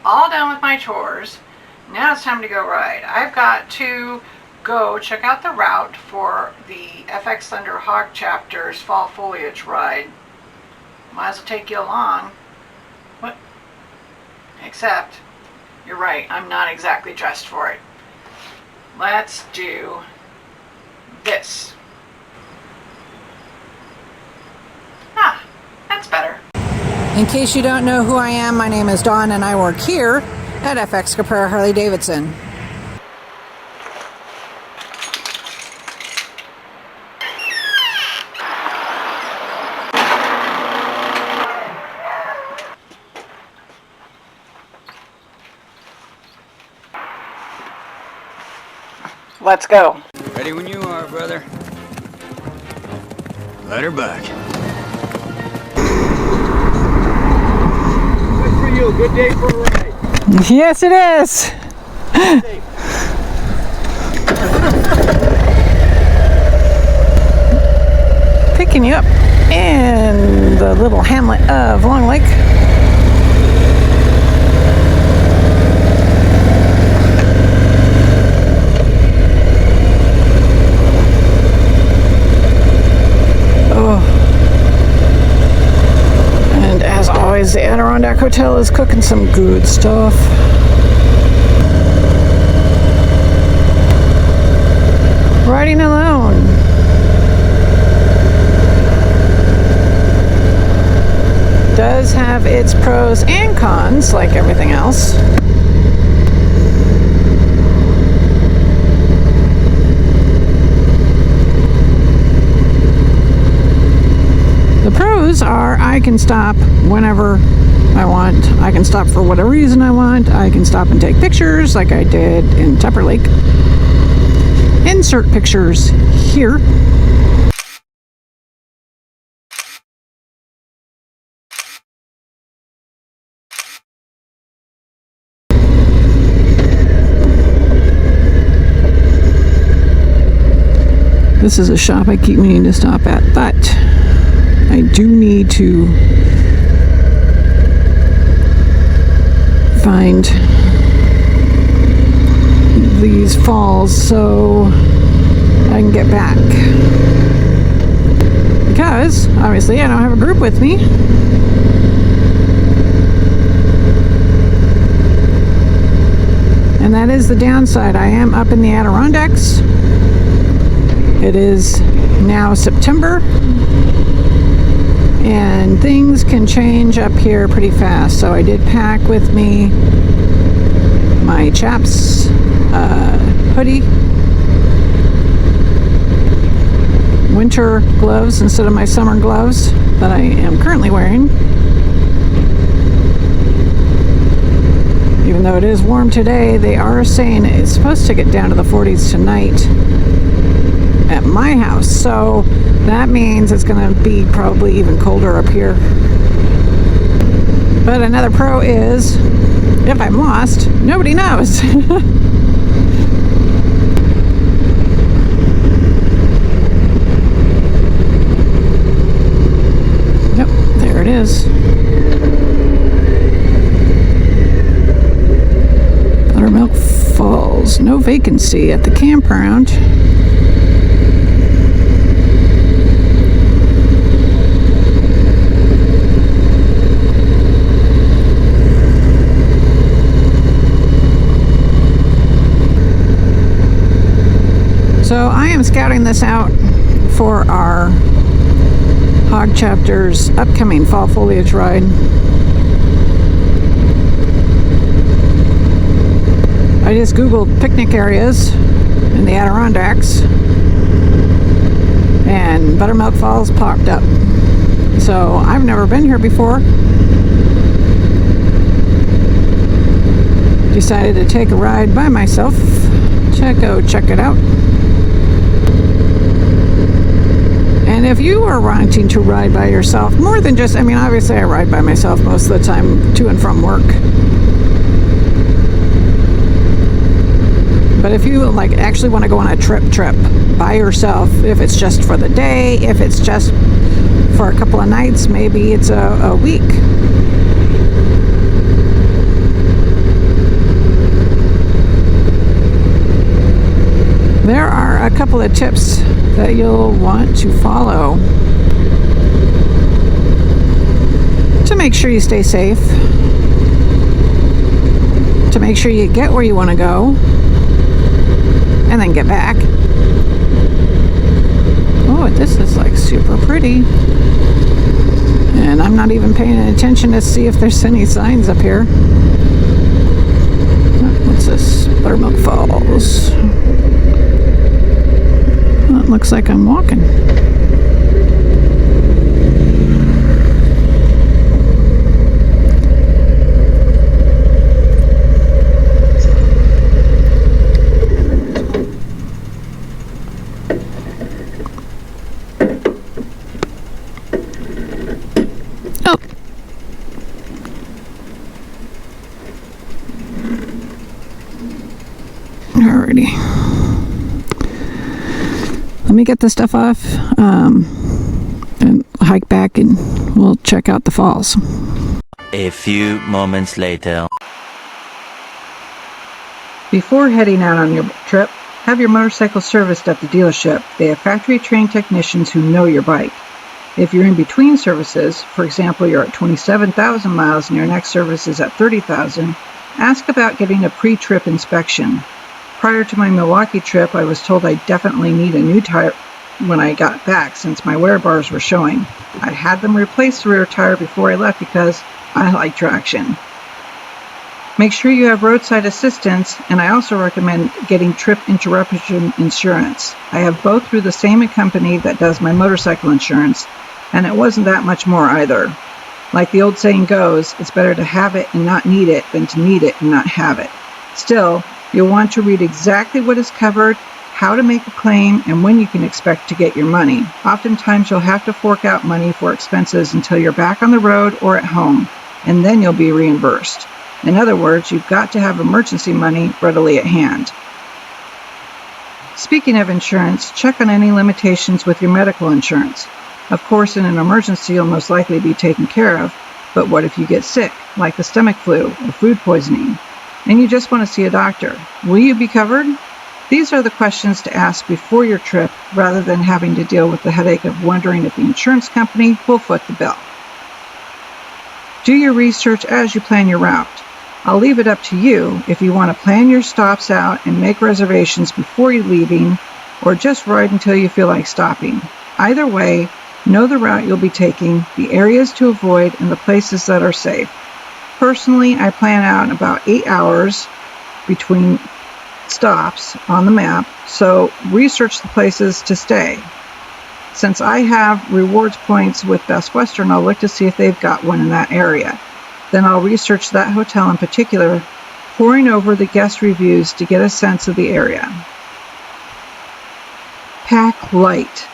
all done with my chores. Now it's time to go ride. I've got to go check out the route for the FX Thunder H.O.G chapter's fall foliage ride. Might as well take you along. What? Except, you're right, I'm not exactly dressed for it. Let's do this. Ah, that's better. In case you don't know who I am, my name is Dawn and I work here at FX Caprara Harley-Davidson. Let's go. Ready when you are, brother. Let her back. Good for you. Good day for a ride. Yes, it is. Picking you up in the little hamlet of Long Lake. The Adirondack Hotel is cooking some good stuff. Riding alone. Does have its pros and cons, like everything else. The pros are I can stop whenever I want. I can stop for whatever reason I want. I can stop and take pictures like I did in Tupper Lake. Insert pictures here. This is a shop I keep meaning to stop at, but I do need to find these falls so I can get back. Because, obviously, I don't have a group with me. And that is the downside. I am up in the Adirondacks. It is now September. And things can change up here pretty fast. So I did pack with me my chaps hoodie, winter gloves instead of my summer gloves that I am currently wearing. Even though it is warm today, they are saying it's supposed to get down to the 40s tonight at my house, so that means it's going to be probably even colder up here. But another pro is if I'm lost, nobody knows. Yep, there it is. Buttermilk Falls, no vacancy at the campground. So I am scouting this out for our H.O.G chapter's upcoming fall foliage ride. I just googled picnic areas in the Adirondacks and Buttermilk Falls popped up. So I've never been here before. Decided to take a ride by myself. Go check it out. And if you are wanting to ride by yourself, more than just, I mean, obviously I ride by myself most of the time to and from work. But if you like actually want to go on a trip by yourself, if it's just for the day, if it's just for a couple of nights, maybe it's a week. couple of tips that you'll want to follow to make sure you stay safe, to make sure you get where you want to go, and then get back. Oh, this is like super pretty. And I'm not even paying attention to see if there's any signs up here. What's this? Buttermilk Falls. Well, it looks like I'm walking. Alrighty. Let me get this stuff off and hike back, and we'll check out the falls. A few moments later. Before heading out on your trip, have your motorcycle serviced at the dealership. They have factory-trained technicians who know your bike. If you're in between services, for example, you're at 27,000 miles and your next service is at 30,000, ask about getting a pre-trip inspection. Prior to my Milwaukee trip, I was told I definitely need a new tire when I got back since my wear bars were showing. I had them replace the rear tire before I left because I like traction. Make sure you have roadside assistance, and I also recommend getting trip interruption insurance. I have both through the same company that does my motorcycle insurance, and it wasn't that much more either. Like the old saying goes, it's better to have it and not need it than to need it and not have it. Still, you'll want to read exactly what is covered, how to make a claim, and when you can expect to get your money. Oftentimes you'll have to fork out money for expenses until you're back on the road or at home, and then you'll be reimbursed. In other words, you've got to have emergency money readily at hand. Speaking of insurance, check on any limitations with your medical insurance. Of course, in an emergency, you'll most likely be taken care of, but what if you get sick, like the stomach flu or food poisoning, and you just want to see a doctor? Will you be covered? These are the questions to ask before your trip, rather than having to deal with the headache of wondering if the insurance company will foot the bill. Do your research as you plan your route. I'll leave it up to you if you want to plan your stops out and make reservations before you're leaving, or just ride until you feel like stopping. Either way, know the route you'll be taking, the areas to avoid, and the places that are safe. Personally, I plan out about 8 hours between stops on the map, so research the places to stay. Since I have rewards points with Best Western, I'll look to see if they've got one in that area. Then I'll research that hotel in particular, poring over the guest reviews to get a sense of the area. Pack light.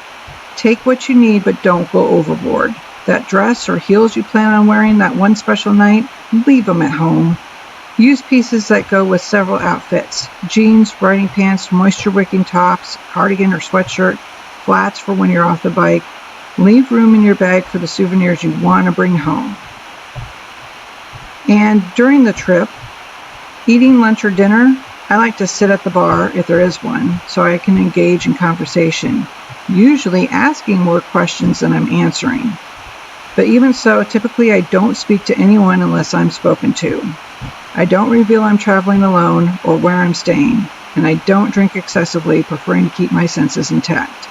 Take what you need, but don't go overboard. That dress or heels you plan on wearing that one special night, leave them at home. Use pieces that go with several outfits: jeans, riding pants, moisture-wicking tops, cardigan or sweatshirt, flats for when you're off the bike. Leave room in your bag for the souvenirs you want to bring home. And during the trip, eating lunch or dinner, I like to sit at the bar, if there is one, so I can engage in conversation, usually asking more questions than I'm answering. But even so, typically I don't speak to anyone unless I'm spoken to. I don't reveal I'm traveling alone or where I'm staying, and I don't drink excessively, preferring to keep my senses intact.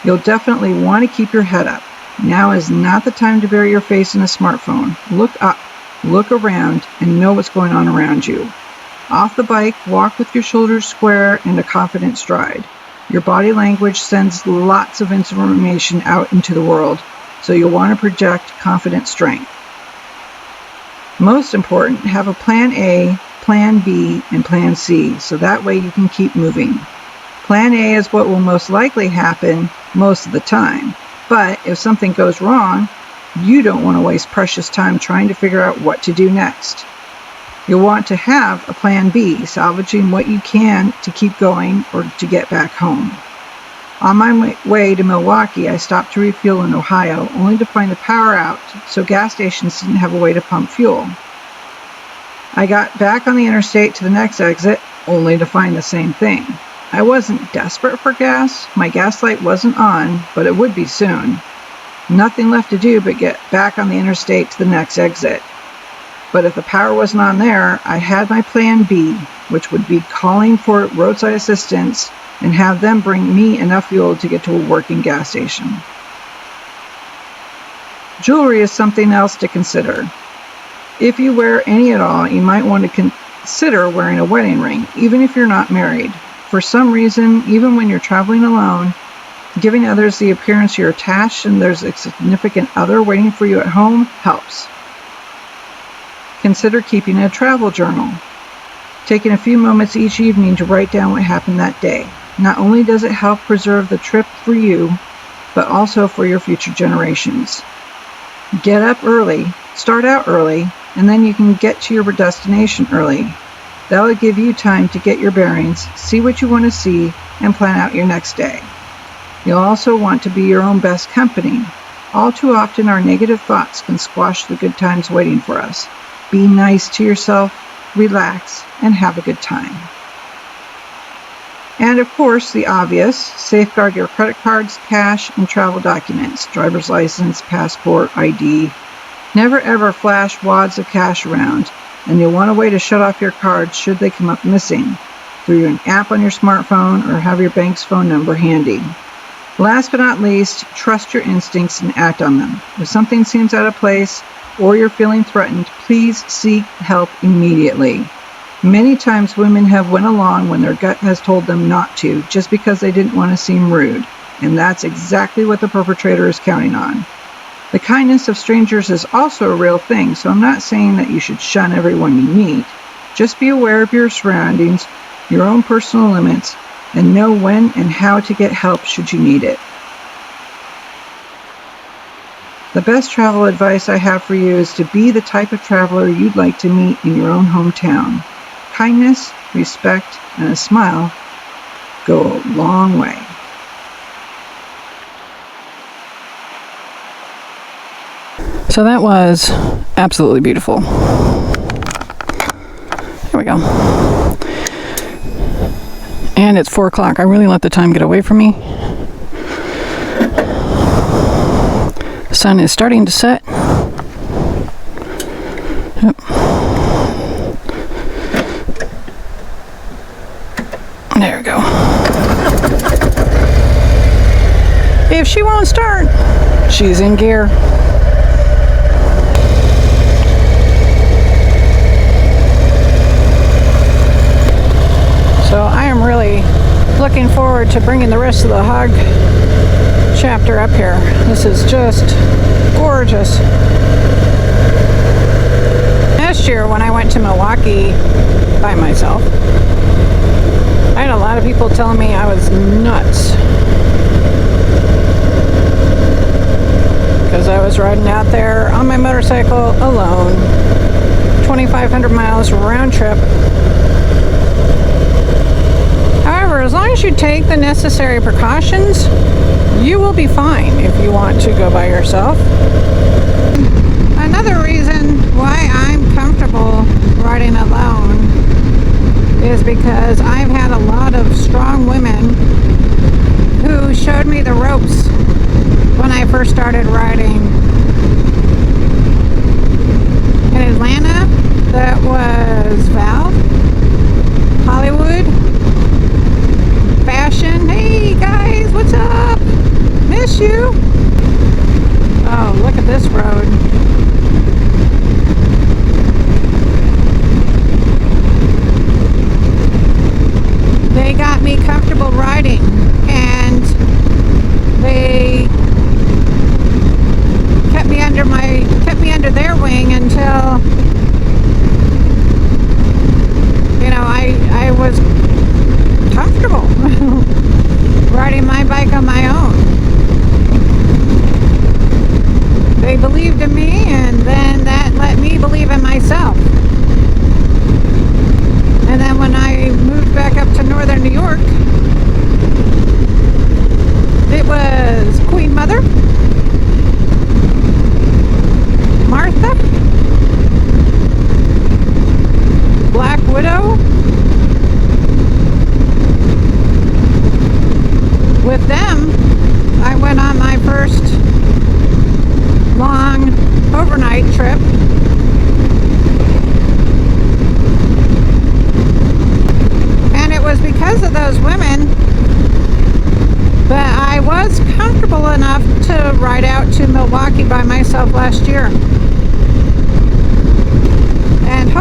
You'll definitely want to keep your head up. Now is not the time to bury your face in a smartphone. Look up, look around, and know what's going on around you. Off the bike, walk with your shoulders square and a confident stride. Your body language sends lots of information out into the world, so you'll want to project confident strength. Most important, have a plan A, plan B, and plan C, so that way you can keep moving. Plan A is what will most likely happen most of the time, but if something goes wrong, you don't want to waste precious time trying to figure out what to do next. You'll want to have a plan B, salvaging what you can to keep going or to get back home. On my way to Milwaukee, I stopped to refuel in Ohio, only to find the power out, so gas stations didn't have a way to pump fuel. I got back on the interstate to the next exit, only to find the same thing. I wasn't desperate for gas. My gas light wasn't on, but it would be soon. Nothing left to do but get back on the interstate to the next exit. But if the power wasn't on there, I had my plan B, which would be calling for roadside assistance and have them bring me enough fuel to get to a working gas station. Jewelry is something else to consider. If you wear any at all, you might want to consider wearing a wedding ring, even if you're not married. For some reason, even when you're traveling alone, giving others the appearance you're attached and there's a significant other waiting for you at home helps. Consider keeping a travel journal. Taking a few moments each evening to write down what happened that day. Not only does it help preserve the trip for you, but also for your future generations. Get up early, start out early, and then you can get to your destination early. That'll give you time to get your bearings, see what you want to see, and plan out your next day. You'll also want to be your own best company. All too often our negative thoughts can squash the good times waiting for us. Be nice to yourself, relax, and have a good time. And of course, the obvious, safeguard your credit cards, cash, and travel documents, driver's license, passport, ID. Never ever flash wads of cash around, and you'll want a way to shut off your cards should they come up missing, through an app on your smartphone or have your bank's phone number handy. Last but not least, trust your instincts and act on them. If something seems out of place or you're feeling threatened, please seek help immediately. Many times women have went along when their gut has told them not to, just because they didn't want to seem rude, and that's exactly what the perpetrator is counting on. The kindness of strangers is also a real thing, so I'm not saying that you should shun everyone you meet. Just be aware of your surroundings, your own personal limits, and know when and how to get help should you need it. The best travel advice I have for you is to be the type of traveler you'd like to meet in your own hometown. Kindness, respect, and a smile go a long way. So that was absolutely beautiful. Here we go. And it's 4 o'clock. I really let the time get away from me. The sun is starting to set. Yep. There we go. If she won't start, she's in gear. So I am really looking forward to bringing the rest of the H.O.G chapter up here. This is just gorgeous. Last year when I went to Milwaukee by myself, I had a lot of people telling me I was nuts because I was riding out there on my motorcycle alone, 2,500 miles round trip. However, as long as you take the necessary precautions, you will be fine if you want to go by yourself. Another reason why I'm comfortable riding alone is because I've had a lot of strong women who showed me the ropes when I first started riding. In Atlanta, that was Val, Hollywood, Fashion. Hey guys, what's up? Miss you. Oh, look at this road. They got me comfortable riding, and they kept me under their wing until, you know, I was comfortable riding my bike on my own. They believed in me, and then that let me believe in myself. And then when I moved back up to northern New York, it was Queen Mother, Martha, Black Widow,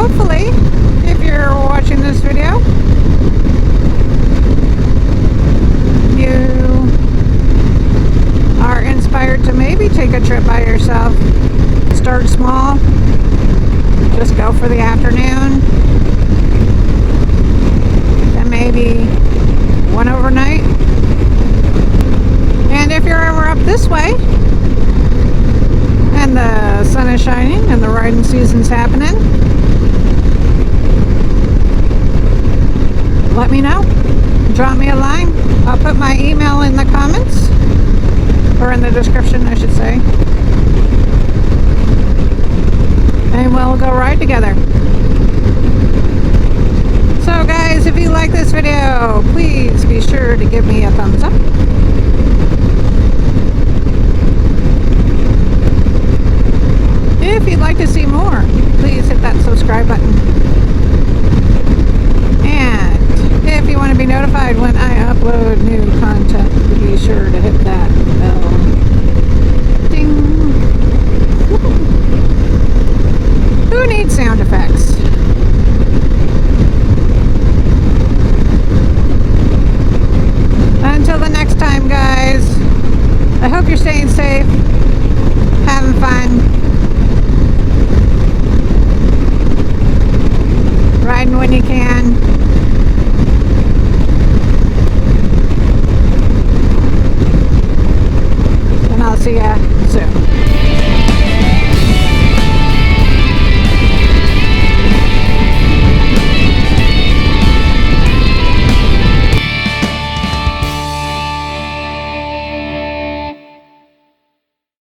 hopefully, if you're watching this video, you are inspired to maybe take a trip by yourself. Start small. Just go for the afternoon. Then maybe one overnight. And if you're ever up this way and the sun is shining and the riding season's happening, let me know. Drop me a line. I'll put my email in the comments, or in the description, I should say. And we'll go ride together. So guys, if you like this video, please be sure to give me a thumbs up. If you'd like to see more, please hit that subscribe button. And if you want to be notified when I upload new content, be sure to hit that bell. Ding! Who needs sound effects? Until the next time, guys, I hope you're staying safe, having fun, riding when you can. And I'll see ya